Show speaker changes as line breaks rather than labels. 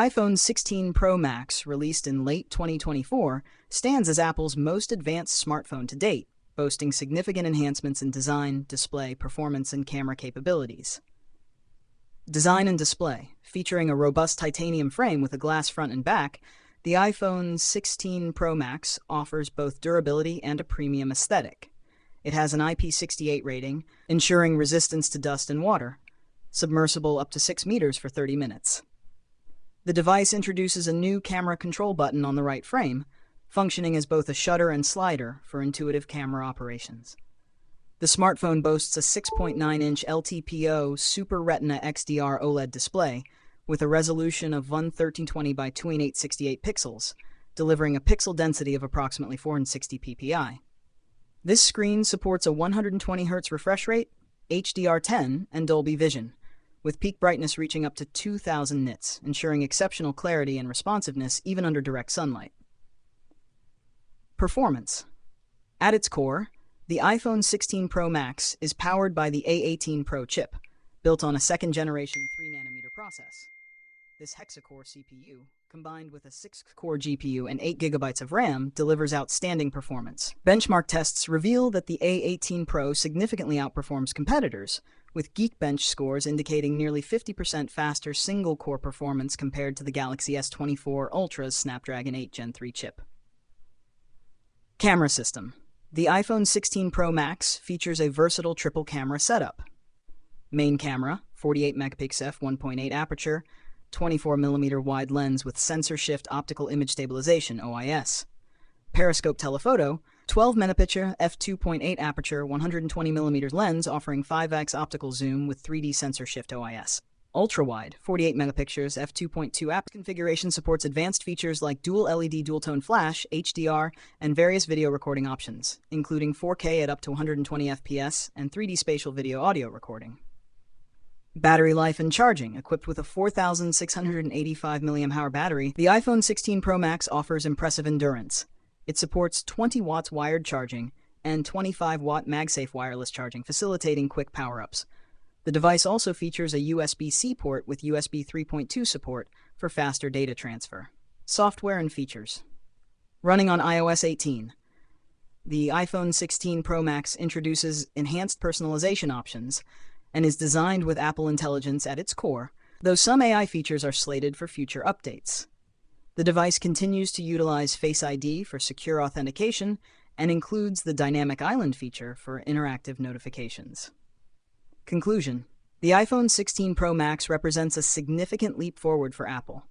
iPhone 16 Pro Max, released in late 2024, stands as Apple's most advanced smartphone to date, boasting significant enhancements in design, display, performance, and camera capabilities. Design and display. Featuring a robust titanium frame with a glass front and back, the iPhone 16 Pro Max offers both durability and a premium aesthetic. It has an IP68 rating, ensuring resistance to dust and water, submersible up to 6 meters for 30 minutes. The device introduces a new camera control button on the right frame, functioning as both a shutter and slider for intuitive camera operations. The smartphone boasts a 6.9-inch LTPO Super Retina XDR OLED display with a resolution of 1320 by 2868 pixels, delivering a pixel density of approximately 460 ppi. This screen supports a 120 Hz refresh rate, HDR10, and Dolby Vision, with peak brightness reaching up to 2000 nits, ensuring exceptional clarity and responsiveness even under direct sunlight. Performance. At its core, the iPhone 16 Pro Max is powered by the A18 Pro chip, built on a second-generation 3nm process. This hexa-core CPU, combined with a 6-core GPU and 8 GB of RAM, delivers outstanding performance. Benchmark tests reveal that the A18 Pro significantly outperforms competitors, with Geekbench scores indicating nearly 50% faster single-core performance compared to the Galaxy S24 Ultra's Snapdragon 8 Gen 3 chip. Camera system. The iPhone 16 Pro Max features a versatile triple-camera setup. Main camera, 48 megapixel f1.8 aperture, 24mm wide lens with sensor shift optical image stabilization (OIS). Periscope telephoto, 12 megapixel f2.8 aperture, 120mm lens offering 5x optical zoom with 3D sensor shift (OIS). Ultra-wide, 48 megapixels f2.2 app configuration supports advanced features like dual LED dual-tone flash, HDR, and various video recording options, including 4K at up to 120 FPS and 3D spatial video audio recording. Battery life and charging. Equipped with a 4,685 mAh battery, the iPhone 16 Pro Max offers impressive endurance. It supports 20 watts wired charging and 25-watt MagSafe wireless charging, facilitating quick power-ups. The device also features a USB-C port with USB 3.2 support for faster data transfer. Software and features. Running on iOS 18. The iPhone 16 Pro Max introduces enhanced personalization options and is designed with Apple Intelligence at its core, though some AI features are slated for future updates. The device continues to utilize Face ID for secure authentication and includes the Dynamic Island feature for interactive notifications. Conclusion. The iPhone 16 Pro Max represents a significant leap forward for Apple.